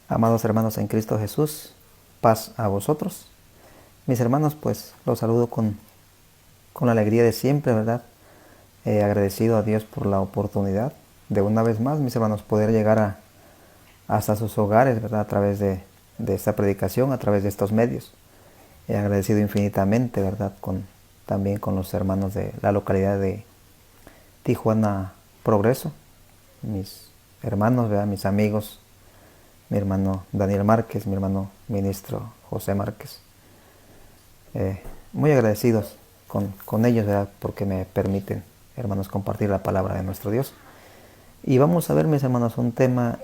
Amados hermanos en Cristo Jesús, paz a vosotros. Mis hermanos, pues los saludo con la alegría de siempre, ¿verdad? Agradecido a Dios por la oportunidad de una vez más, mis hermanos, poder llegar hasta sus hogares, ¿verdad? A través de esta predicación, a través de estos medios. He agradecido infinitamente, ¿verdad? También con los hermanos de la localidad de Tijuana Progreso, mis hermanos, ¿verdad? Mis amigos, mi hermano Daniel Márquez, mi hermano ministro José Márquez. Muy agradecidos con ellos, ¿verdad? Porque me permiten, hermanos, compartir la palabra de nuestro Dios. Y vamos a ver, mis hermanos, un tema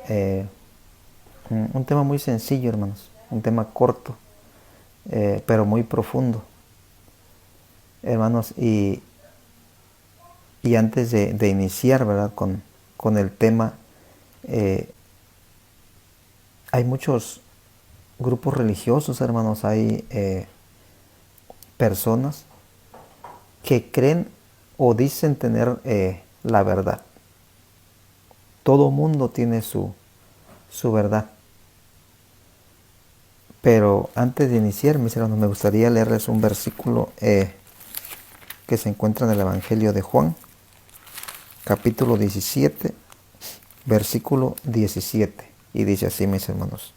muy sencillo, hermanos, un tema corto, pero muy profundo, hermanos. Y antes de iniciar, ¿verdad? Con el tema, hay muchos grupos religiosos, hermanos, hay personas que creen o dicen tener la verdad. Todo mundo tiene su verdad. Pero antes de iniciar, mis hermanos, me gustaría leerles un versículo que se encuentra en el Evangelio de Juan, capítulo 17, versículo 17. Y dice así, mis hermanos: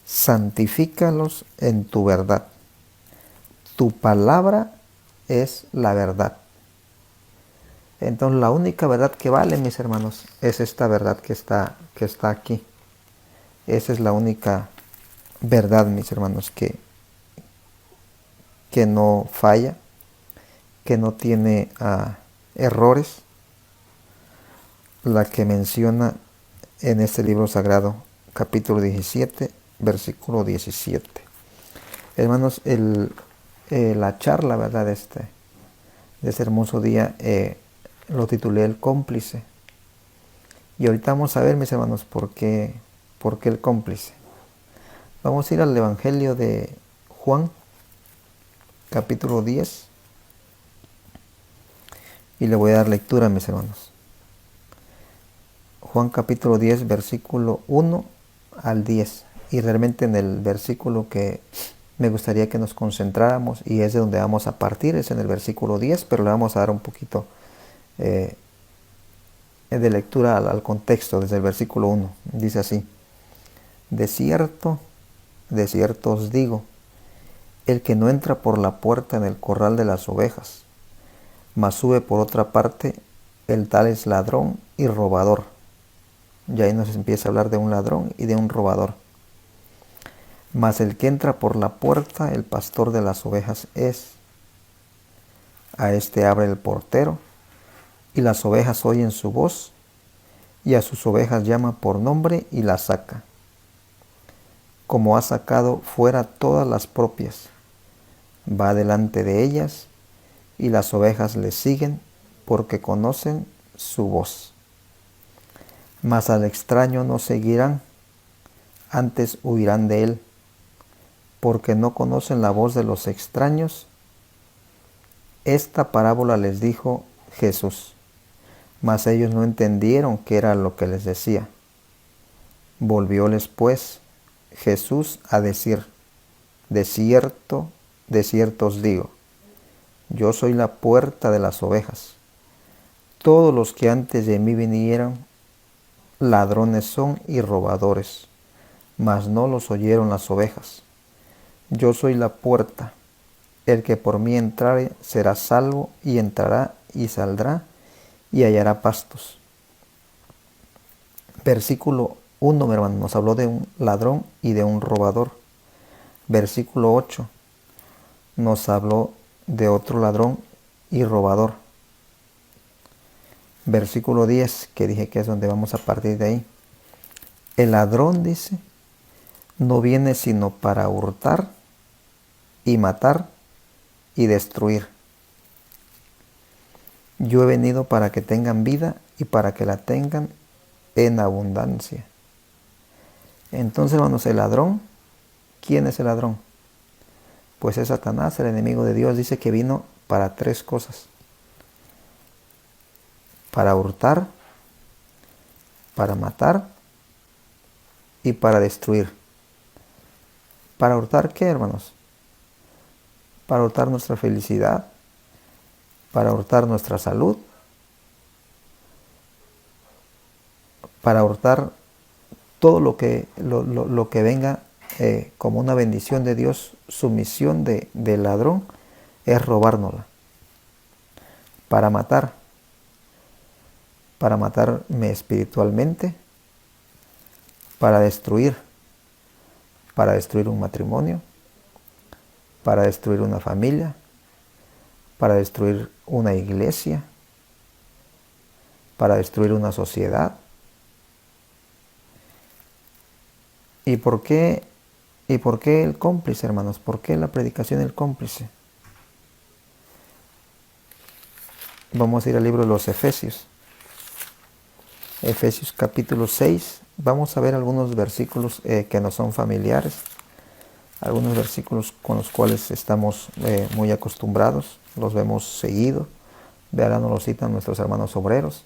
santifícalos en tu verdad. Tu palabra es la verdad. Entonces la única verdad que vale, mis hermanos, es esta verdad que está aquí. Esa es la única verdad, mis hermanos, que no falla, que no tiene errores, la que menciona en este libro sagrado, capítulo 17, versículo 17. Hermanos, la charla, ¿verdad? De este hermoso día, lo titulé El cómplice. Y ahorita vamos a ver, mis hermanos, por qué el cómplice. Vamos a ir al Evangelio de Juan, capítulo 10, y le voy a dar lectura, mis hermanos. Juan capítulo 10, versículo 1 al 10. Y realmente en el versículo que me gustaría que nos concentráramos, y es de donde vamos a partir, es en el versículo 10, pero le vamos a dar un poquito de lectura al contexto desde el versículo 1. Dice así: de cierto os digo, el que no entra por la puerta en el corral de las ovejas, mas sube por otra parte, el tal es ladrón y robador. Y ahí nos empieza a hablar de un ladrón y de un robador. Mas el que entra por la puerta, el pastor de las ovejas es. A este abre el portero, y las ovejas oyen su voz, y a sus ovejas llama por nombre y las saca. Como ha sacado fuera todas las propias, va delante de ellas, y las ovejas le siguen, porque conocen su voz. Mas al extraño no seguirán, antes huirán de él, porque no conocen la voz de los extraños. Esta parábola les dijo Jesús, mas ellos no entendieron qué era lo que les decía. Volvióles pues Jesús a decir: de cierto os digo, yo soy la puerta de las ovejas. Todos los que antes de mí vinieron, ladrones son y robadores, mas no los oyeron las ovejas. Yo soy la puerta. El que por mí entrare será salvo, y entrará y saldrá y hallará pastos. Versículo 1, mi hermano, nos habló de un ladrón y de un robador. Versículo 8 nos habló de otro ladrón y robador. Versículo 10, que dije que es donde vamos a partir de ahí. El ladrón, dice, no viene sino para hurtar y matar y destruir. Yo he venido para que tengan vida y para que la tengan en abundancia. Entonces, hermanos, el ladrón, ¿quién es el ladrón? Pues es Satanás, el enemigo de Dios. Dice que vino para tres cosas: para hurtar, para matar y para destruir. ¿Para hurtar qué, hermanos? Para hurtar nuestra felicidad, para hurtar nuestra salud, para hurtar todo lo que venga como una bendición de Dios. Su misión de ladrón es robárnosla. Para matarme espiritualmente, para destruir un matrimonio, para destruir una familia, para destruir una iglesia, para destruir una sociedad. ¿Y por qué el cómplice, hermanos? ¿Por qué la predicación del cómplice? Vamos a ir al libro de los Efesios. Efesios capítulo 6. Vamos a ver algunos versículos que nos son familiares. Algunos versículos con los cuales estamos muy acostumbrados. Los vemos seguido. Ahora nos lo citan nuestros hermanos obreros.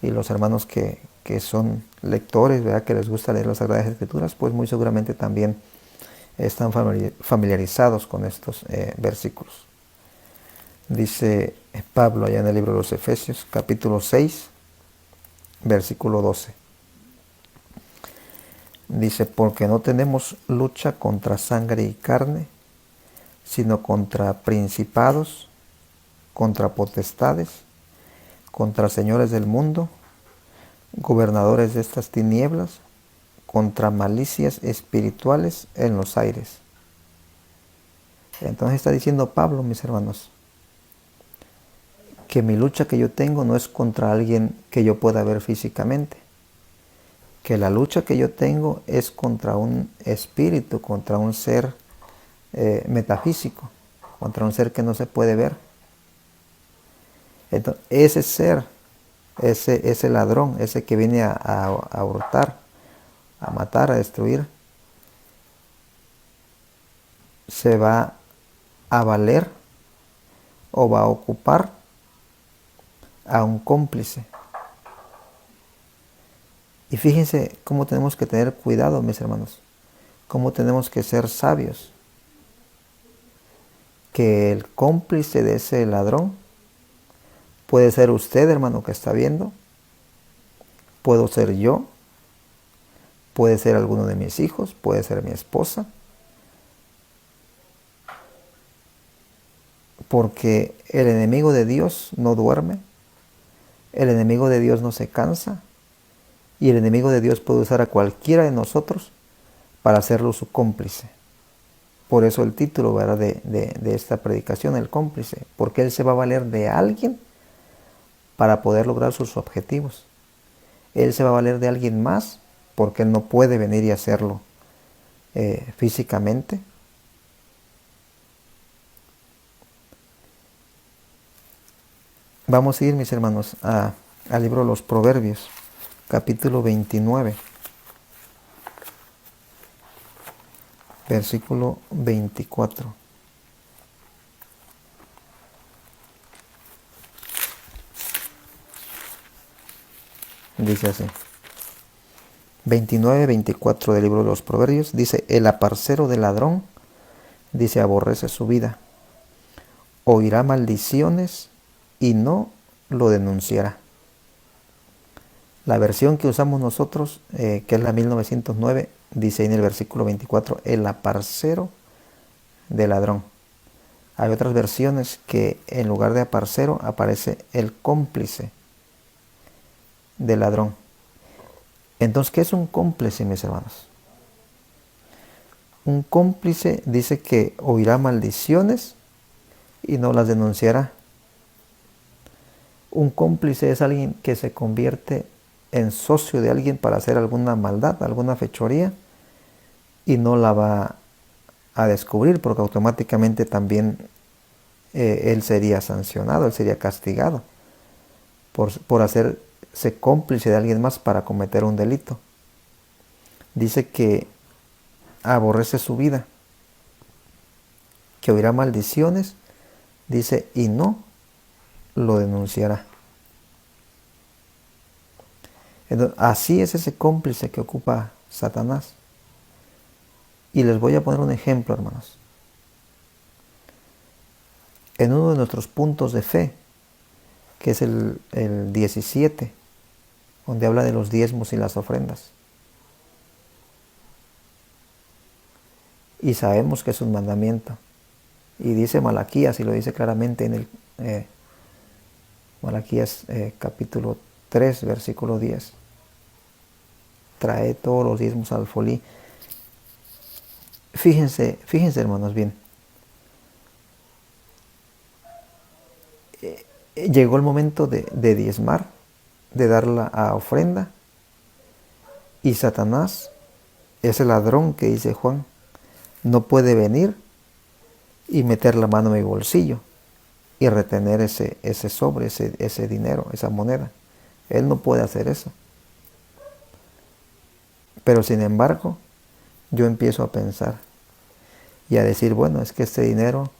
Y los hermanos que son lectores, ¿verdad?, que les gusta leer las Sagradas Escrituras, pues muy seguramente también están familiarizados con estos versículos. Dice Pablo allá en el libro de los Efesios, capítulo 6, versículo 12. Dice, porque no tenemos lucha contra sangre y carne, sino contra principados, contra potestades, contra señores del mundo, gobernadores de estas tinieblas, contra malicias espirituales en los aires. Entonces está diciendo Pablo, mis hermanos, que mi lucha que yo tengo no es contra alguien que yo pueda ver físicamente, que la lucha que yo tengo es contra un espíritu, contra un ser metafísico, contra un ser que no se puede ver. Entonces, ese ser, ese ladrón, ese que viene a hurtar, a matar, a destruir, se va a valer o va a ocupar a un cómplice. Y fíjense cómo tenemos que tener cuidado, mis hermanos, cómo tenemos que ser sabios, que el cómplice de ese ladrón puede ser usted, hermano, que está viendo, puedo ser yo, puede ser alguno de mis hijos, puede ser mi esposa, porque el enemigo de Dios no duerme, el enemigo de Dios no se cansa, y el enemigo de Dios puede usar a cualquiera de nosotros para hacerlo su cómplice. Por eso el título, ¿verdad?, de esta predicación, el cómplice, porque él se va a valer de alguien para poder lograr sus objetivos. Él se va a valer de alguien más porque él no puede venir y hacerlo físicamente. Vamos a ir, mis hermanos, al libro de los Proverbios, capítulo 29, versículo 24. Dice así. 29, 24 del libro de los Proverbios. Dice, el aparcero del ladrón, dice, aborrece su vida. Oirá maldiciones y no lo denunciará. La versión que usamos nosotros, que es la 1909, dice en el versículo 24, el aparcero del ladrón. Hay otras versiones que en lugar de aparcero aparece el cómplice del ladrón. Entonces, ¿qué es un cómplice, mis hermanos? Un cómplice dice que oirá maldiciones y no las denunciará. Un cómplice es alguien que se convierte en socio de alguien para hacer alguna maldad, alguna fechoría, y no la va a descubrir porque automáticamente también él sería sancionado, él sería castigado por hacerse cómplice de alguien más para cometer un delito. Dice que aborrece su vida, que oirá maldiciones, dice, y no lo denunciará. Entonces, así es ese cómplice que ocupa Satanás. Y les voy a poner un ejemplo, hermanos. En uno de nuestros puntos de fe, que es el 17, donde habla de los diezmos y las ofrendas. Y sabemos que es un mandamiento. Y dice Malaquías, y lo dice claramente en el Malaquías capítulo 3, versículo 10. Trae todos los diezmos al alfolí. Fíjense hermanos bien. Llegó el momento de diezmar, de dar la ofrenda. Y Satanás, ese ladrón que dice Juan, no puede venir y meter la mano en mi bolsillo y retener ese sobre, ese dinero, esa moneda. Él no puede hacer eso. Pero sin embargo, yo empiezo a pensar y a decir, bueno, es que este dinero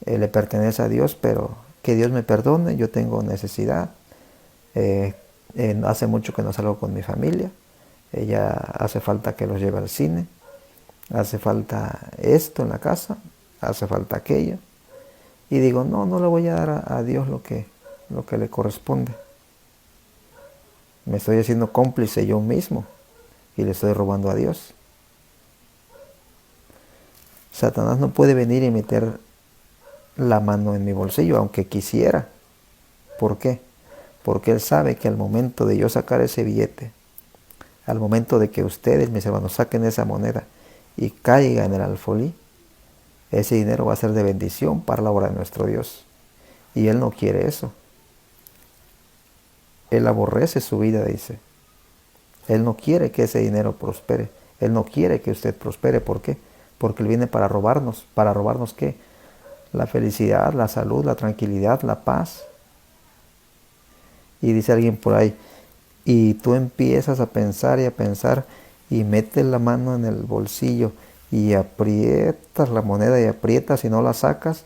le pertenece a Dios, pero que Dios me perdone, yo tengo necesidad. Hace mucho que no salgo con mi familia. Ya hace falta que los lleve al cine. Hace falta esto en la casa. Hace falta aquello. Y digo, no le voy a dar a Dios lo que le corresponde. Me estoy haciendo cómplice yo mismo y le estoy robando a Dios. Satanás no puede venir y meter la mano en mi bolsillo, aunque quisiera. ¿Por qué? Porque él sabe que al momento de yo sacar ese billete, al momento de que ustedes, mis hermanos, saquen esa moneda y caiga en el alfolí, ese dinero va a ser de bendición para la obra de nuestro Dios. Y Él no quiere eso. Él aborrece su vida, dice. Él no quiere que ese dinero prospere. Él no quiere que usted prospere. ¿Por qué? Porque Él viene para robarnos. ¿Para robarnos qué? La felicidad, la salud, la tranquilidad, la paz. Y dice alguien por ahí, y tú empiezas a pensar y metes la mano en el bolsillo y aprietas la moneda y aprietas y no la sacas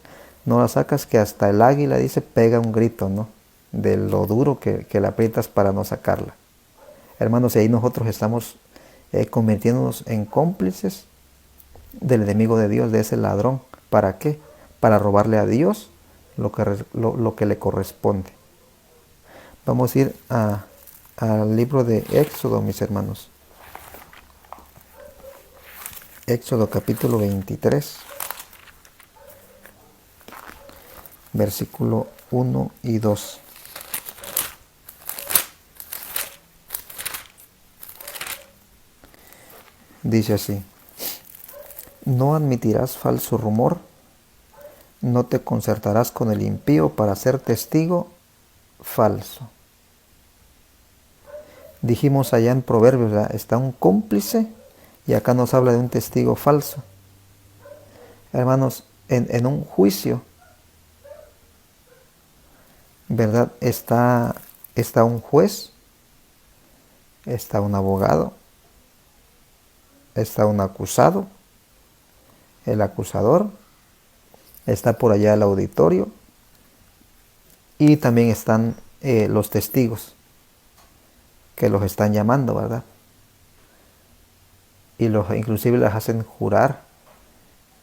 que hasta el águila, dice, pega un grito, ¿no? De lo duro que la aprietas para no sacarla. Hermanos, y ahí nosotros estamos convirtiéndonos en cómplices del enemigo de Dios, de ese ladrón. ¿Para qué? Para robarle a Dios lo que le corresponde. Vamos a ir al libro de Éxodo, mis hermanos. Éxodo capítulo 23, versículo 1 y 2. Dice así: no admitirás falso rumor, no te concertarás con el impío para ser testigo falso. Dijimos allá en Proverbios, ¿verdad? Está un cómplice y acá nos habla de un testigo falso. Hermanos, en un juicio, ¿verdad? Está un juez, está un abogado, está un acusado, el acusador, está por allá el auditorio y también están los testigos que los están llamando, ¿verdad? Y inclusive les hacen jurar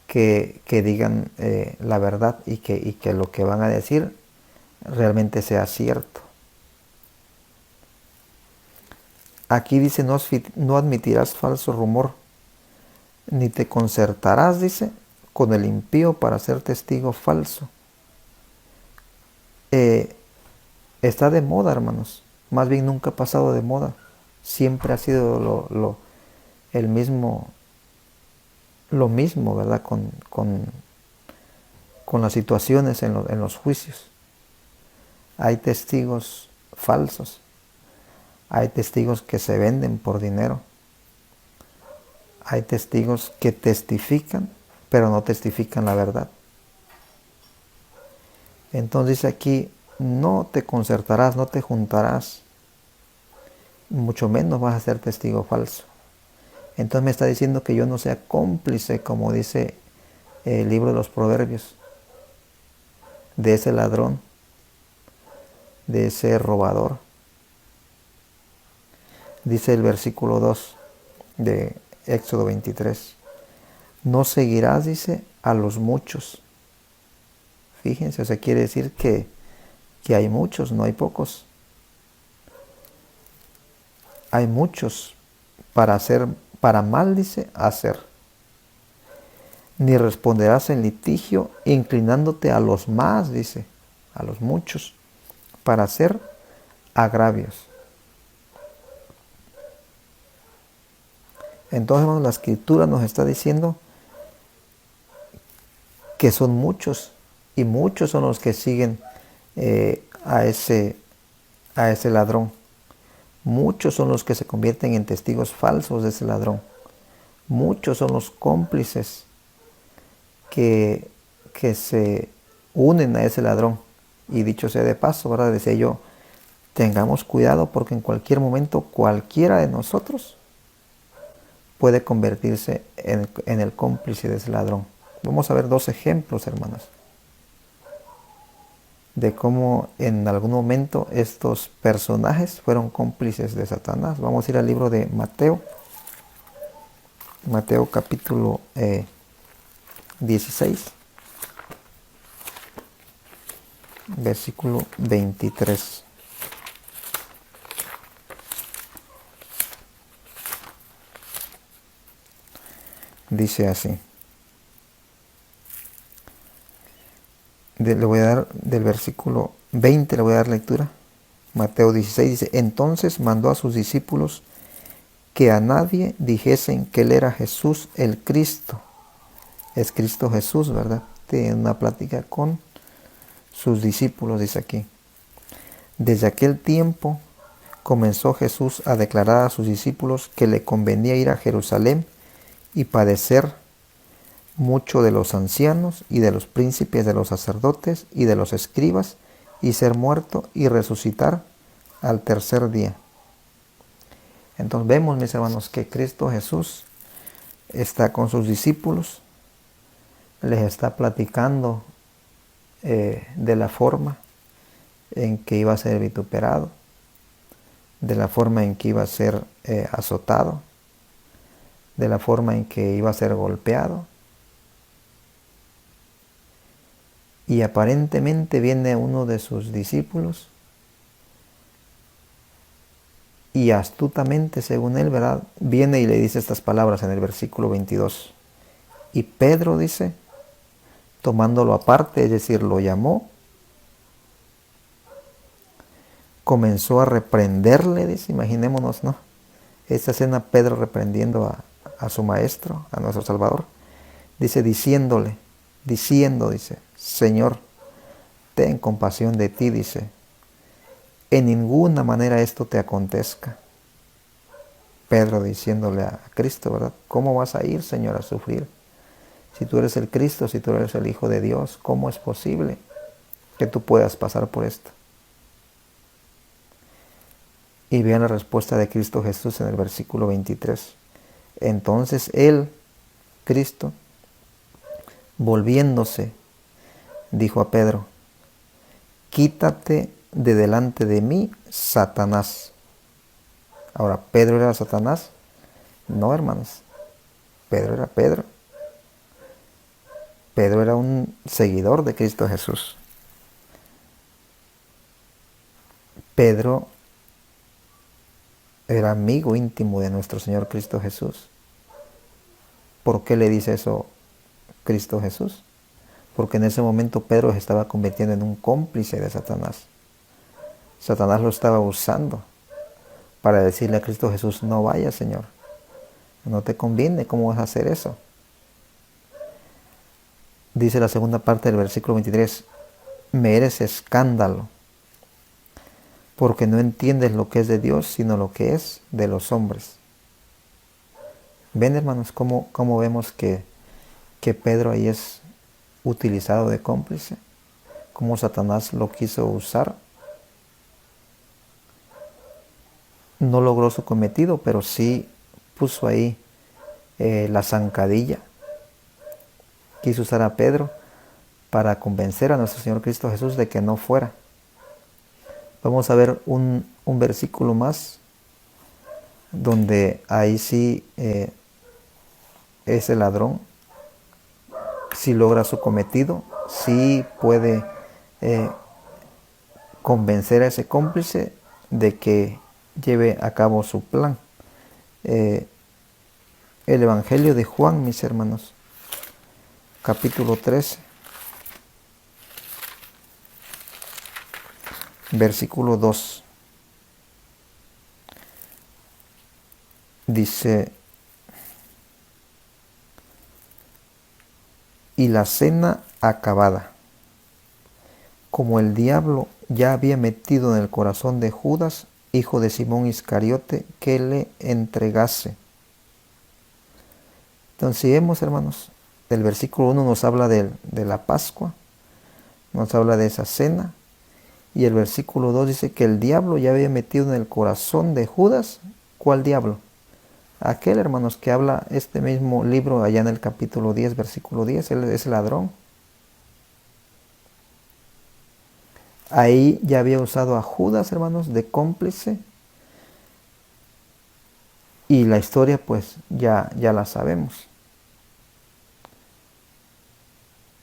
que digan la verdad y que lo que van a decir realmente sea cierto. Aquí dice, no admitirás falso rumor, ni te concertarás, dice, con el impío para ser testigo falso. Está de moda, hermanos. Más bien nunca ha pasado de moda. Siempre ha sido lo mismo, ¿verdad? Con las situaciones en los juicios. Hay testigos falsos. Hay testigos que se venden por dinero. Hay testigos que testifican, pero no testifican la verdad. Entonces dice aquí, no te concertarás, no te juntarás, mucho menos vas a ser testigo falso. Entonces me está diciendo que yo no sea cómplice, como dice el libro de los Proverbios, de ese ladrón, de ese robador. Dice el versículo 2, de Éxodo 23. No seguirás, dice, a los muchos. Fíjense, o sea, quiere decir que hay muchos, no hay pocos. Hay muchos para hacer, para mal, dice, hacer. Ni responderás en litigio, inclinándote a los más, dice, a los muchos, para hacer agravios. Entonces, hermanos, la Escritura nos está diciendo que son muchos, y muchos son los que siguen a ese ladrón. Muchos son los que se convierten en testigos falsos de ese ladrón. Muchos son los cómplices que se unen a ese ladrón. Y dicho sea de paso, ¿verdad? Decía yo, tengamos cuidado porque en cualquier momento cualquiera de nosotros puede convertirse en el cómplice de ese ladrón. Vamos a ver 2 ejemplos, hermanos, de cómo en algún momento estos personajes fueron cómplices de Satanás. Vamos a ir al libro de Mateo. Mateo capítulo 16, versículo 23. Dice así. Le voy a dar del versículo 20, le voy a dar lectura. Mateo 16 dice, entonces mandó a sus discípulos que a nadie dijesen que él era Jesús el Cristo. Es Cristo Jesús, ¿verdad? Tiene una plática con sus discípulos, dice aquí. Desde aquel tiempo comenzó Jesús a declarar a sus discípulos que le convenía ir a Jerusalén y padecer mucho de los ancianos y de los príncipes de los sacerdotes y de los escribas, y ser muerto y resucitar al tercer día. Entonces vemos, mis hermanos, que Cristo Jesús está con sus discípulos, les está platicando de la forma en que iba a ser vituperado, de la forma en que iba a ser azotado, de la forma en que iba a ser golpeado. Y aparentemente viene uno de sus discípulos y astutamente, según él, ¿verdad?, viene y le dice estas palabras en el versículo 22. Y Pedro, dice, tomándolo aparte, es decir, lo llamó, comenzó a reprenderle, dice, imaginémonos, ¿no? Esta escena, Pedro reprendiendo a su maestro, a nuestro Salvador, dice, diciendo, dice, Señor, ten compasión de ti, dice, en ninguna manera esto te acontezca. Pedro diciéndole a Cristo, ¿verdad? ¿Cómo vas a ir, Señor, a sufrir? Si tú eres el Cristo, si tú eres el Hijo de Dios, ¿cómo es posible que tú puedas pasar por esto? Y vean la respuesta de Cristo Jesús en el versículo 23. Entonces él, Cristo, volviéndose, dijo a Pedro, quítate de delante de mí, Satanás. Ahora, ¿Pedro era Satanás? No, hermanos. Pedro era Pedro. Pedro era un seguidor de Cristo Jesús. Pedro era amigo íntimo de nuestro Señor Cristo Jesús. ¿Por qué le dice eso Cristo Jesús? Porque en ese momento Pedro se estaba convirtiendo en un cómplice de Satanás. Satanás lo estaba usando para decirle a Cristo Jesús, no vayas, Señor. No te conviene, ¿cómo vas a hacer eso? Dice la segunda parte del versículo 23, me eres escándalo, porque no entiendes lo que es de Dios, sino lo que es de los hombres. ¿Ven, hermanos, cómo vemos que Pedro ahí es utilizado de cómplice? ¿Cómo Satanás lo quiso usar? No logró su cometido, pero sí puso ahí la zancadilla. Quiso usar a Pedro para convencer a nuestro Señor Cristo Jesús de que no fuera. Vamos a ver un versículo más donde ahí sí ese ladrón sí logra su cometido, sí puede convencer a ese cómplice de que lleve a cabo su plan. El Evangelio de Juan, mis hermanos, capítulo 13, versículo 2. Dice: y la cena acabada, como el diablo ya había metido en el corazón de Judas, hijo de Simón Iscariote, que le entregase. Entonces, si vemos, hermanos, el versículo 1 nos habla de la Pascua, nos habla de esa cena, y el versículo 2 dice que el diablo ya había metido en el corazón de Judas. ¿Cuál diablo? Aquel, hermanos, que habla este mismo libro allá en el capítulo 10, versículo 10, él es ladrón. Ahí ya había usado a Judas, hermanos, de cómplice. Y la historia, pues, ya la sabemos.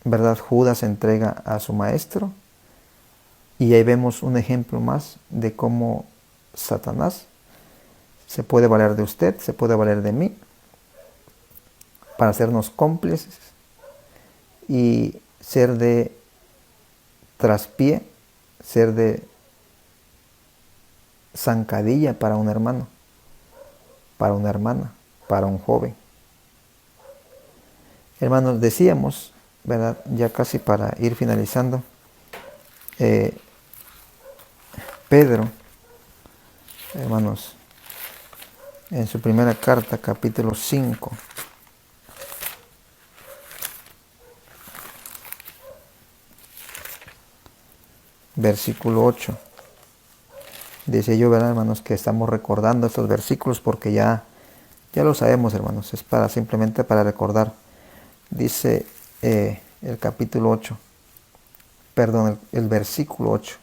¿Verdad? Judas entrega a su maestro. Y ahí vemos un ejemplo más de cómo Satanás se puede valer de usted, se puede valer de mí, para hacernos cómplices y ser de traspié, ser de zancadilla para un hermano, para una hermana, para un joven. Hermanos, decíamos, ¿verdad? Ya casi para ir finalizando, Pedro, hermanos, en su primera carta, capítulo 5, versículo 8, dice yo, ¿verdad, hermanos? Que estamos recordando estos versículos porque ya lo sabemos, hermanos, es simplemente para recordar. Dice el capítulo 8, perdón, el versículo 8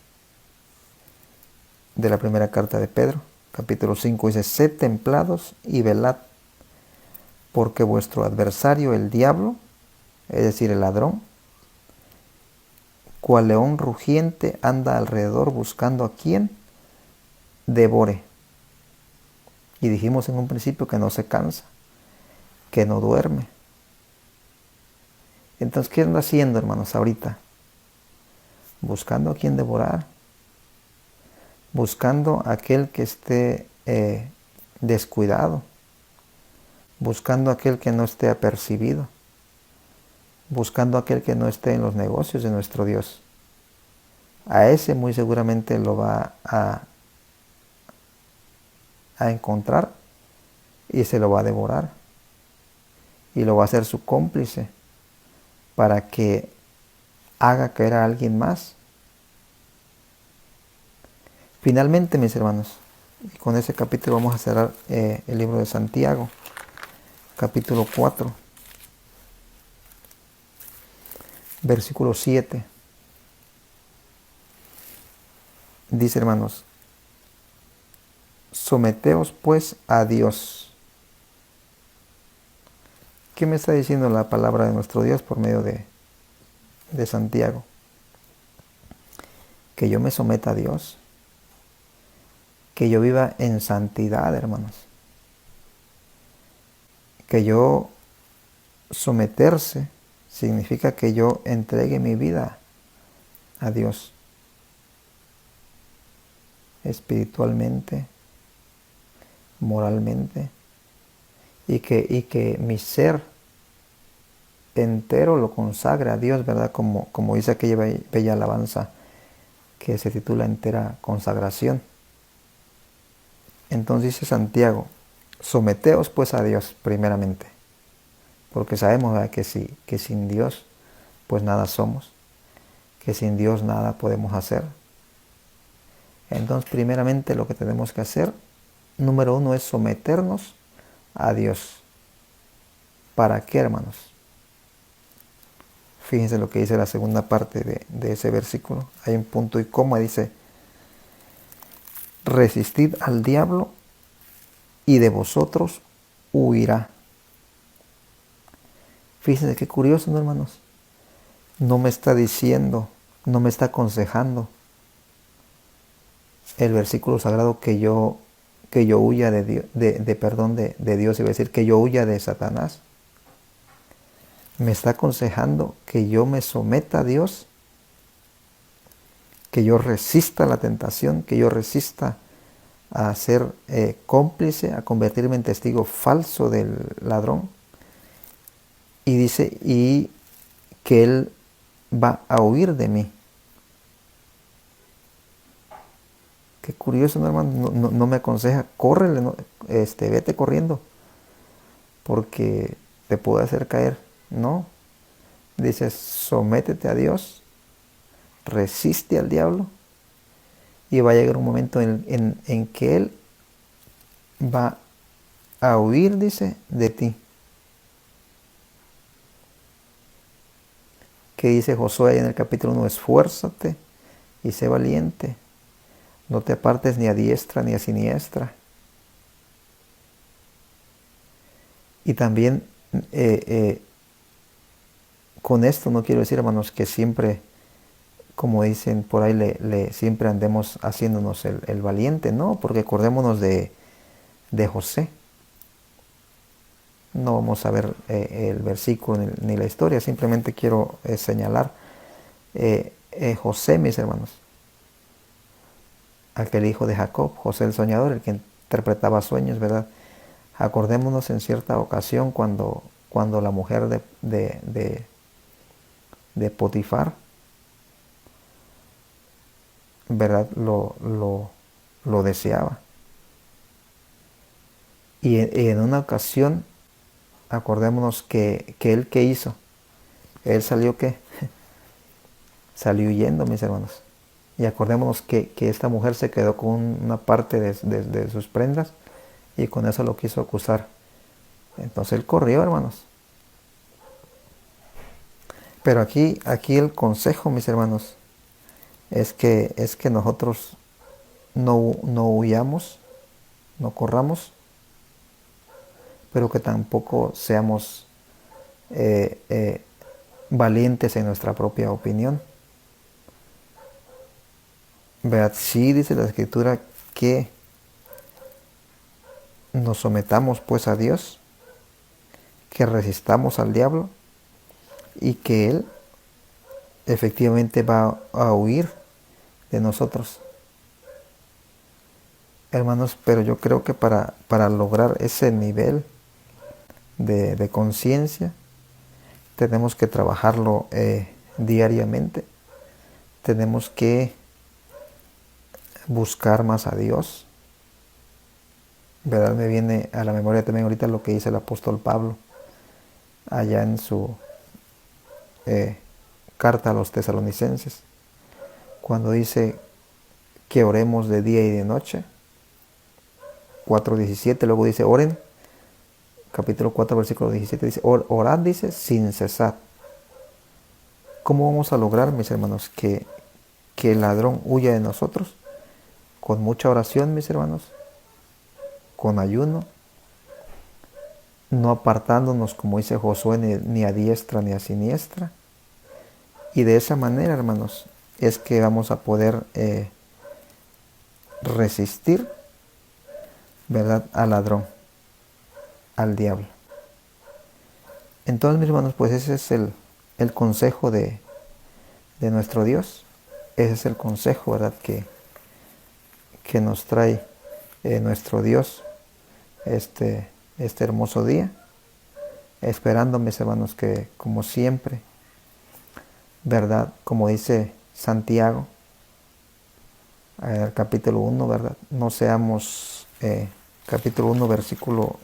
de la primera carta de Pedro, capítulo 5, dice: sed templados y velad, porque vuestro adversario, el diablo, es decir, el ladrón, cual león rugiente, anda alrededor buscando a quien devore. Y dijimos en un principio que no se cansa, que no duerme. Entonces, ¿qué anda haciendo, hermanos, ahorita? Buscando a quien devorar, buscando a aquel que esté descuidado, buscando a aquel que no esté apercibido, buscando a aquel que no esté en los negocios de nuestro Dios. A ese muy seguramente lo va a encontrar y se lo va a devorar y lo va a hacer su cómplice para que haga caer a alguien más. Finalmente, mis hermanos, y con ese capítulo vamos a cerrar el libro de Santiago, capítulo 4, versículo 7. Dice, hermanos: someteos pues a Dios. ¿Qué me está diciendo la palabra de nuestro Dios por medio de Santiago? Que yo me someta a Dios, que yo viva en santidad, hermanos, que yo someterse significa que yo entregue mi vida a Dios, espiritualmente, moralmente, y que mi ser entero lo consagre a Dios, ¿verdad? Como dice aquella bella alabanza que se titula Entera Consagración. Entonces dice Santiago: someteos pues a Dios primeramente, porque sabemos, ¿verdad?, que sin Dios pues nada somos, que sin Dios nada podemos hacer. Entonces, primeramente lo que tenemos que hacer, número 1, es someternos a Dios. ¿Para qué, hermanos? Fíjense lo que dice la segunda parte de ese versículo. Hay un punto y coma, dice: resistid al diablo y de vosotros huirá. Fíjense qué curioso, ¿no, hermanos? No me está diciendo, no me está aconsejando el versículo sagrado que yo huya de Dios, de Dios, iba a decir que yo huya de Satanás. Me está aconsejando que yo me someta a Dios, que yo resista la tentación, que yo resista a ser cómplice, a convertirme en testigo falso del ladrón. Y dice, y que él va a huir de mí. Qué curioso, ¿no, hermano? No me aconseja, córrele, no, vete corriendo, porque te puede hacer caer. No, dice, sométete a Dios, resiste al diablo, y va a llegar un momento en que él va a huir, dice, de ti. Que dice Josué en el capítulo 1, esfuérzate y sé valiente, no te apartes ni a diestra ni a siniestra. Y también con esto no quiero decir, hermanos, que siempre, como dicen por ahí, siempre andemos haciéndonos el valiente, no, porque acordémonos de José. No vamos a ver el versículo ni la historia, simplemente quiero señalar José, mis hermanos, aquel hijo de Jacob, José el soñador, el que interpretaba sueños, ¿verdad? Acordémonos en cierta ocasión cuando la mujer de Potifar, ¿verdad? Lo deseaba. Y en una ocasión, acordémonos que él, ¿qué hizo? Él salió, ¿qué? Salió huyendo, mis hermanos. Y acordémonos que esta mujer se quedó con una parte de sus prendas y con eso lo quiso acusar. Entonces él corrió, hermanos. Pero aquí el consejo, mis hermanos, es que nosotros no huyamos, no corramos, pero que tampoco seamos valientes en nuestra propia opinión. ¿Verdad? Sí dice la Escritura que nos sometamos pues a Dios, que resistamos al diablo y que Él efectivamente va a huir de nosotros. Hermanos, pero yo creo que para lograr ese nivel de conciencia tenemos que trabajarlo diariamente. Tenemos que buscar más a Dios. ¿Verdad? Me viene a la memoria también ahorita lo que dice el apóstol Pablo allá en su carta a los tesalonicenses, cuando dice que oremos de día y de noche. 4:17, luego dice oren, capítulo 4 versículo 17 dice orad, dice, sin cesar. ¿Cómo vamos a lograr, mis hermanos, que el ladrón huya de nosotros? Con mucha oración, mis hermanos, con ayuno, no apartándonos, como dice Josué, ni a diestra ni a siniestra. Y de esa manera, hermanos, es que vamos a poder resistir, ¿verdad?, al ladrón, al diablo. Entonces, mis hermanos, pues ese es el consejo de nuestro Dios. Ese es el consejo, ¿verdad?, que nos trae nuestro Dios este hermoso día, esperando, mis hermanos, que como siempre, ¿verdad?, como dice Santiago, en el capítulo 1, ¿verdad?, no seamos, capítulo 1, versículo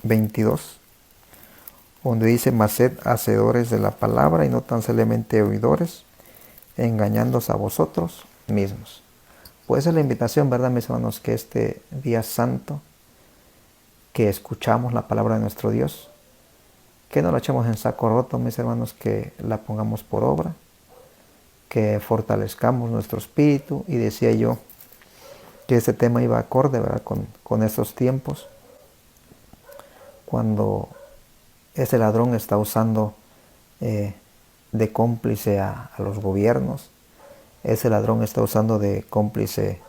22, donde dice, mas sed hacedores de la palabra y no tan solamente oidores, engañándoos a vosotros mismos. Pues es la invitación, ¿verdad, mis hermanos?, que este día santo, que escuchamos la palabra de nuestro Dios, que no la echemos en saco roto, mis hermanos, que la pongamos por obra, que fortalezcamos nuestro espíritu. Y decía yo, que este tema iba acorde, ¿verdad?, con estos tiempos, cuando ese ladrón está usando de cómplice a los gobiernos, ese ladrón está usando de cómplice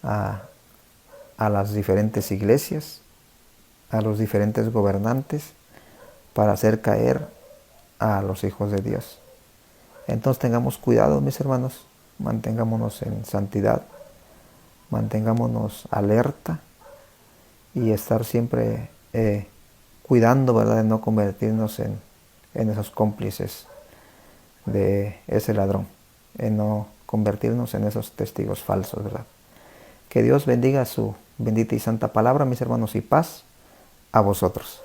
a las diferentes iglesias, a los diferentes gobernantes, para hacer caer a los hijos de Dios. Entonces tengamos cuidado, mis hermanos, mantengámonos en santidad, mantengámonos alerta y estar siempre cuidando, ¿verdad?, de no convertirnos en esos cómplices de ese ladrón, en no convertirnos en esos testigos falsos, ¿verdad? Que Dios bendiga su bendita y santa palabra, mis hermanos, y paz a vosotros.